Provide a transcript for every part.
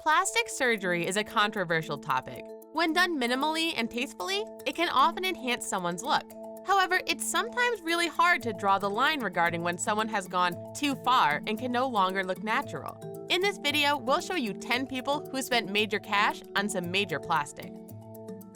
Plastic surgery is a controversial topic. When done minimally and tastefully, it can often enhance someone's look. However, it's sometimes really hard to draw the line regarding when someone has gone too far and can no longer look natural. In this video, we'll show you 10 people who spent major cash on some major plastic.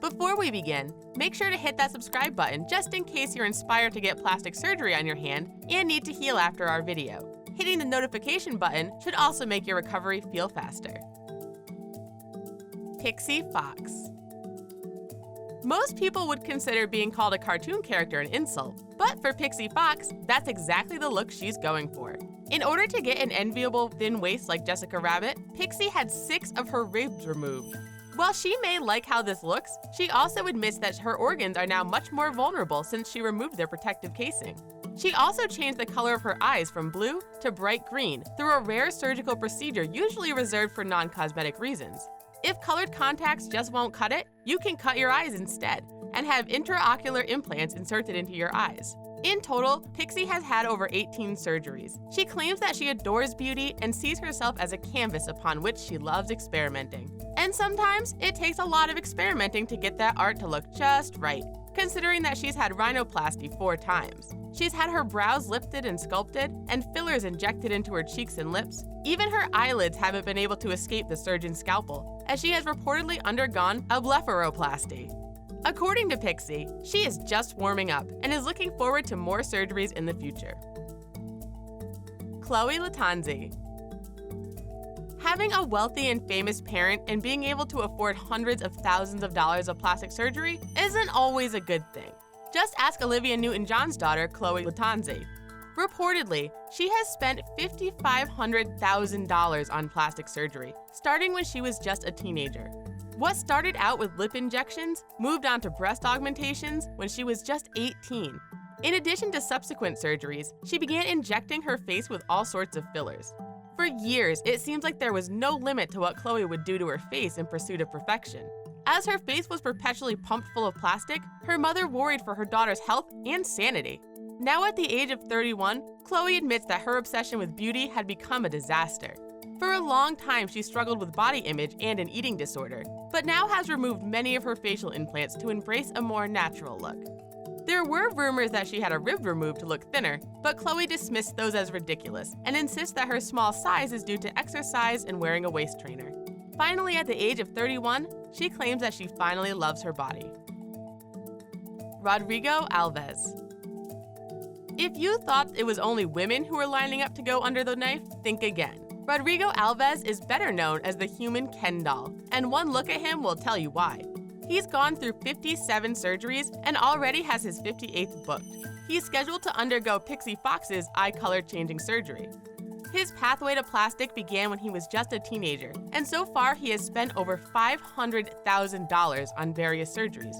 Before we begin, make sure to hit that subscribe button just in case you're inspired to get plastic surgery on your hand and need to heal after our video. Hitting the notification button should also make your recovery feel faster. Pixee Fox. Most people would consider being called a cartoon character an insult, but for Pixee Fox, that's exactly the look she's going for. In order to get an enviable thin waist like Jessica Rabbit, Pixee had 6 of her ribs removed. While she may like how this looks, she also admits that her organs are now much more vulnerable since she removed their protective casing. She also changed the color of her eyes from blue to bright green through a rare surgical procedure usually reserved for non-cosmetic reasons. If colored contacts just won't cut it, you can cut your eyes instead and have intraocular implants inserted into your eyes. In total, Pixee has had over 18 surgeries. She claims that she adores beauty and sees herself as a canvas upon which she loves experimenting. And sometimes, it takes a lot of experimenting to get that art to look just right, considering that she's had rhinoplasty 4 times. She's had her brows lifted and sculpted, and fillers injected into her cheeks and lips. Even her eyelids haven't been able to escape the surgeon's scalpel, as she has reportedly undergone a blepharoplasty. According to Pixee, she is just warming up and is looking forward to more surgeries in the future. Lattanzi. Having a wealthy and famous parent and being able to afford hundreds of thousands of dollars of plastic surgery isn't always a good thing. Just ask Olivia Newton-John's daughter, Lattanzi. Reportedly, she has spent $5,500,000 on plastic surgery, starting when she was just a teenager. What started out with lip injections moved on to breast augmentations when she was just 18. In addition to subsequent surgeries, she began injecting her face with all sorts of fillers. For years, it seems like there was no limit to what Chloe would do to her face in pursuit of perfection. As her face was perpetually pumped full of plastic, her mother worried for her daughter's health and sanity. Now at the age of 31, Chloe admits that her obsession with beauty had become a disaster. For a long time, she struggled with body image and an eating disorder, but now has removed many of her facial implants to embrace a more natural look. There were rumors that she had a rib removed to look thinner, but Chloe dismissed those as ridiculous and insists that her small size is due to exercise and wearing a waist trainer. Finally, at the age of 31, she claims that she finally loves her body. Rodrigo Alves. If you thought it was only women who were lining up to go under the knife, think again. Rodrigo Alves is better known as the human Ken doll, and one look at him will tell you why. He's gone through 57 surgeries and already has his 58th booked. He's scheduled to undergo Pixee Fox's eye color changing surgery. His pathway to plastic began when he was just a teenager, and so far he has spent over $500,000 on various surgeries.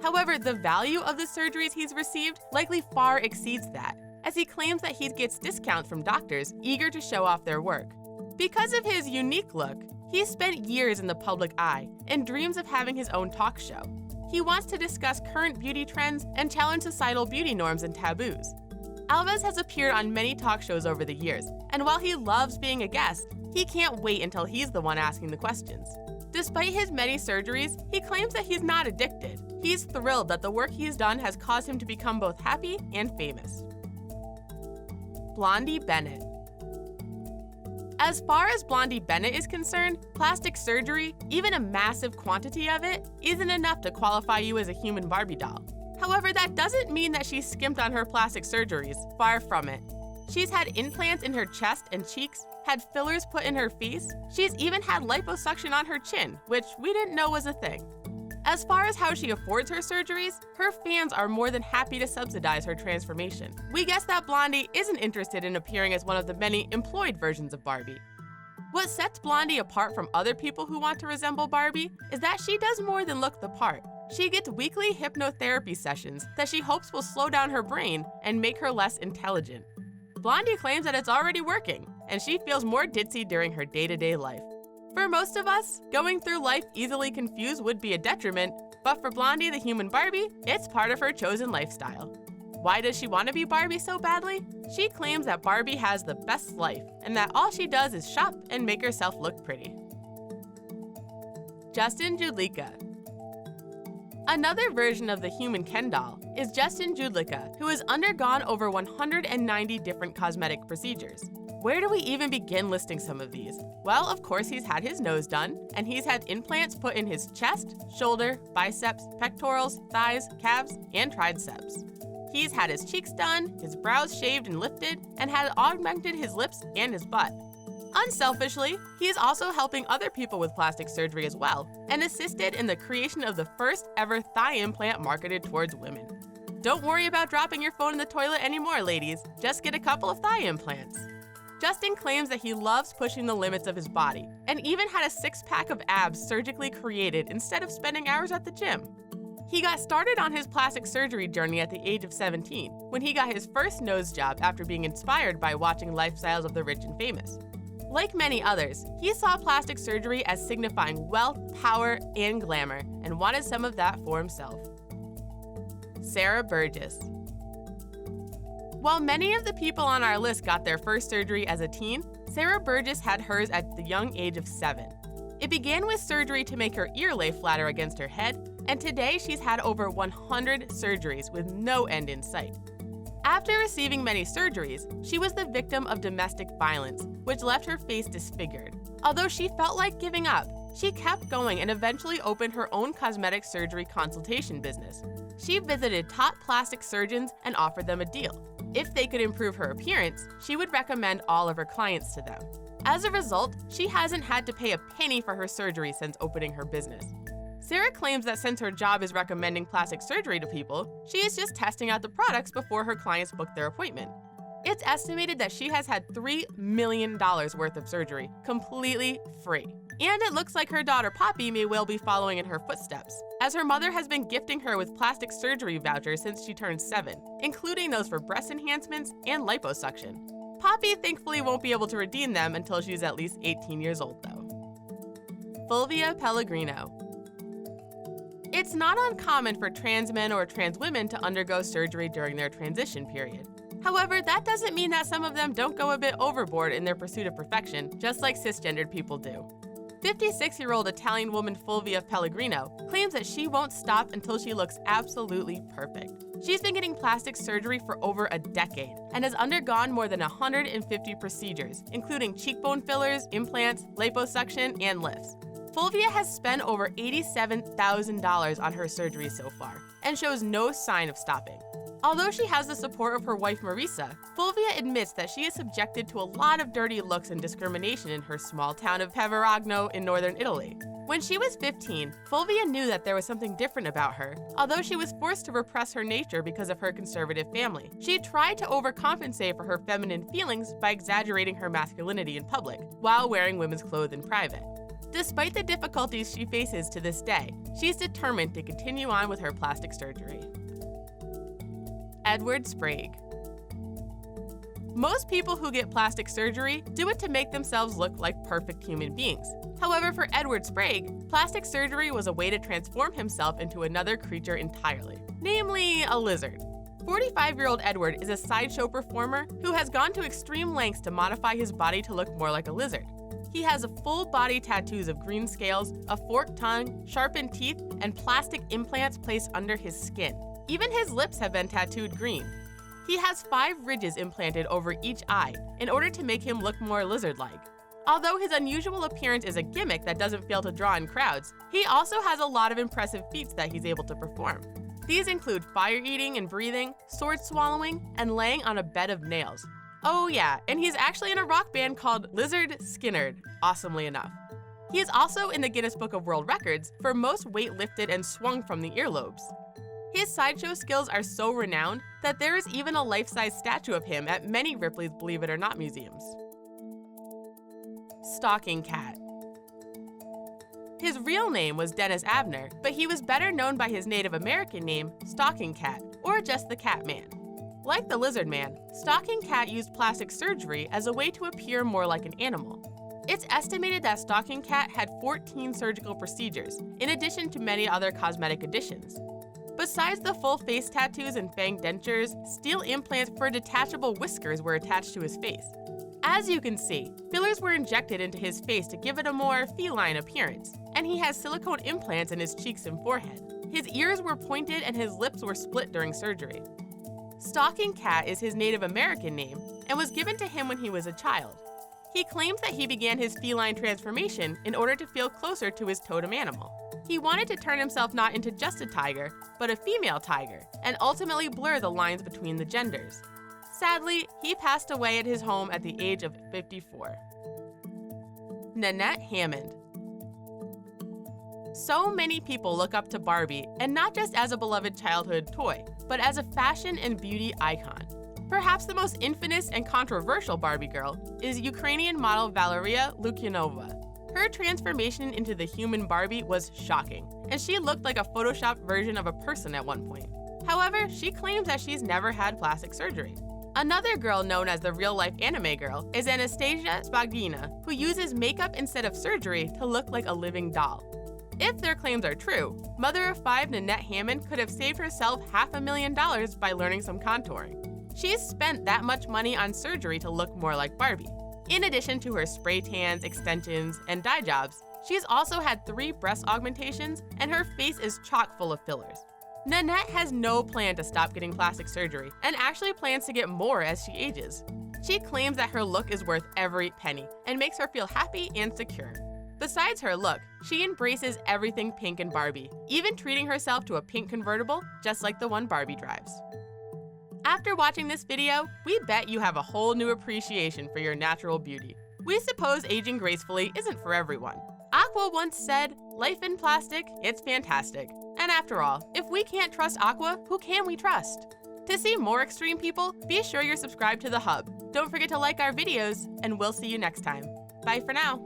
However, the value of the surgeries he's received likely far exceeds that, as he claims that he gets discounts from doctors eager to show off their work. Because of his unique look, he's spent years in the public eye and dreams of having his own talk show. He wants to discuss current beauty trends and challenge societal beauty norms and taboos. Alves has appeared on many talk shows over the years, and while he loves being a guest, he can't wait until he's the one asking the questions. Despite his many surgeries, he claims that he's not addicted. He's thrilled that the work he's done has caused him to become both happy and famous. Blondie Bennett. As far as Blondie Bennett is concerned, plastic surgery, even a massive quantity of it, isn't enough to qualify you as a human Barbie doll. However, that doesn't mean that she's skimped on her plastic surgeries, far from it. She's had implants in her chest and cheeks, had fillers put in her face, she's even had liposuction on her chin, which we didn't know was a thing. As far as how she affords her surgeries, her fans are more than happy to subsidize her transformation. We guess that Blondie isn't interested in appearing as one of the many employed versions of Barbie. What sets Blondie apart from other people who want to resemble Barbie is that she does more than look the part. She gets weekly hypnotherapy sessions that she hopes will slow down her brain and make her less intelligent. Blondie claims that it's already working, and she feels more ditzy during her day-to-day life. For most of us, going through life easily confused would be a detriment, but for Blondie the human Barbie, it's part of her chosen lifestyle. Why does she want to be Barbie so badly? She claims that Barbie has the best life, and that all she does is shop and make herself look pretty. Justin Judlica. Another version of the human Ken doll is Justin Judlica, who has undergone over 190 different cosmetic procedures. Where do we even begin listing some of these? Well, of course, he's had his nose done, and he's had implants put in his chest, shoulder, biceps, pectorals, thighs, calves, and triceps. He's had his cheeks done, his brows shaved and lifted, and had augmented his lips and his butt. Unselfishly, he is also helping other people with plastic surgery as well, and assisted in the creation of the first ever thigh implant marketed towards women. Don't worry about dropping your phone in the toilet anymore, ladies. Just get a couple of thigh implants. Justin claims that he loves pushing the limits of his body, and even had a six-pack of abs surgically created instead of spending hours at the gym. He got started on his plastic surgery journey at the age of 17, when he got his first nose job after being inspired by watching lifestyles of the rich and famous. Like many others, he saw plastic surgery as signifying wealth, power, and glamour, and wanted some of that for himself. Sarah Burgess. While many of the people on our list got their first surgery as a teen, Sarah Burgess had hers at the young age of 7. It began with surgery to make her ear lay flatter against her head, and today she's had over 100 surgeries with no end in sight. After receiving many surgeries, she was the victim of domestic violence, which left her face disfigured. Although she felt like giving up, she kept going and eventually opened her own cosmetic surgery consultation business. She visited top plastic surgeons and offered them a deal. If they could improve her appearance, she would recommend all of her clients to them. As a result, she hasn't had to pay a penny for her surgery since opening her business. Sarah claims that since her job is recommending plastic surgery to people, she is just testing out the products before her clients book their appointment. It's estimated that she has had $3 million worth of surgery, completely free. And it looks like her daughter Poppy may well be following in her footsteps, as her mother has been gifting her with plastic surgery vouchers since she turned 7, including those for breast enhancements and liposuction. Poppy thankfully won't be able to redeem them until she's at least 18 years old, though. Fulvia Pellegrino. It's not uncommon for trans men or trans women to undergo surgery during their transition period. However, that doesn't mean that some of them don't go a bit overboard in their pursuit of perfection, just like cisgendered people do. 56-year-old Italian woman Fulvia Pellegrino claims that she won't stop until she looks absolutely perfect. She's been getting plastic surgery for over a decade and has undergone more than 150 procedures, including cheekbone fillers, implants, liposuction, and lifts. Fulvia has spent over $87,000 on her surgery so far and shows no sign of stopping. Although she has the support of her wife Marisa, Fulvia admits that she is subjected to a lot of dirty looks and discrimination in her small town of Peveragno in northern Italy. When she was 15, Fulvia knew that there was something different about her. Although she was forced to repress her nature because of her conservative family, she tried to overcompensate for her feminine feelings by exaggerating her masculinity in public, while wearing women's clothes in private. Despite the difficulties she faces to this day, she's determined to continue on with her plastic surgery. Edward Sprague. Most people who get plastic surgery do it to make themselves look like perfect human beings. However, for Edward Sprague, plastic surgery was a way to transform himself into another creature entirely, namely a lizard. 45-year-old Edward is a sideshow performer who has gone to extreme lengths to modify his body to look more like a lizard. He has full body tattoos of green scales, a forked tongue, sharpened teeth, and plastic implants placed under his skin. Even his lips have been tattooed green. He has 5 ridges implanted over each eye in order to make him look more lizard-like. Although his unusual appearance is a gimmick that doesn't fail to draw in crowds, he also has a lot of impressive feats that he's able to perform. These include fire-eating and breathing, sword-swallowing, and laying on a bed of nails. Oh yeah, and he's actually in a rock band called Lizard Skynyard, awesomely enough. He is also in the Guinness Book of World Records for most weight lifted and swung from the earlobes. His sideshow skills are so renowned that there is even a life-size statue of him at many Ripley's Believe It or Not museums. Stalking Cat. His real name was Dennis Abner, but he was better known by his Native American name, Stalking Cat, or just the Cat Man. Like the Lizard Man, Stalking Cat used plastic surgery as a way to appear more like an animal. It's estimated that Stalking Cat had 14 surgical procedures, in addition to many other cosmetic additions. Besides the full face tattoos and fang dentures, steel implants for detachable whiskers were attached to his face. As you can see, fillers were injected into his face to give it a more feline appearance, and and he has silicone implants in his cheeks and forehead. His ears were pointed and his lips were split during surgery. Stalking Cat is his Native American name and was given to him when he was a child. He claims that he began his feline transformation in order to feel closer to his totem animal. He wanted to turn himself not into just a tiger, but a female tiger, and ultimately blur the lines between the genders. Sadly, he passed away at his home at the age of 54. Nanette Hammond. So many people look up to Barbie, and not just as a beloved childhood toy, but as a fashion and beauty icon. Perhaps the most infamous and controversial Barbie girl is Ukrainian model Valeria Lukyanova. Her transformation into the human Barbie was shocking, and she looked like a photoshopped version of a person at one point. However, she claims that she's never had plastic surgery. Another girl known as the real-life anime girl is Anastasia Sprague, who uses makeup instead of surgery to look like a living doll. If their claims are true, mother of 5 Nanette Hammond could have saved herself $500,000 by learning some contouring. She's spent that much money on surgery to look more like Barbie. In addition to her spray tans, extensions, and dye jobs, she's also had 3 breast augmentations, and her face is chock full of fillers. Nanette has no plan to stop getting plastic surgery and actually plans to get more as she ages. She claims that her look is worth every penny and makes her feel happy and secure. Besides her look, she embraces everything pink and Barbie, even treating herself to a pink convertible just like the one Barbie drives. After watching this video, we bet you have a whole new appreciation for your natural beauty. We suppose aging gracefully isn't for everyone. Aqua once said, "Life in plastic, it's fantastic." And after all, if we can't trust Aqua, who can we trust? To see more extreme people, be sure you're subscribed to The Hub. Don't forget to like our videos, and we'll see you next time. Bye for now.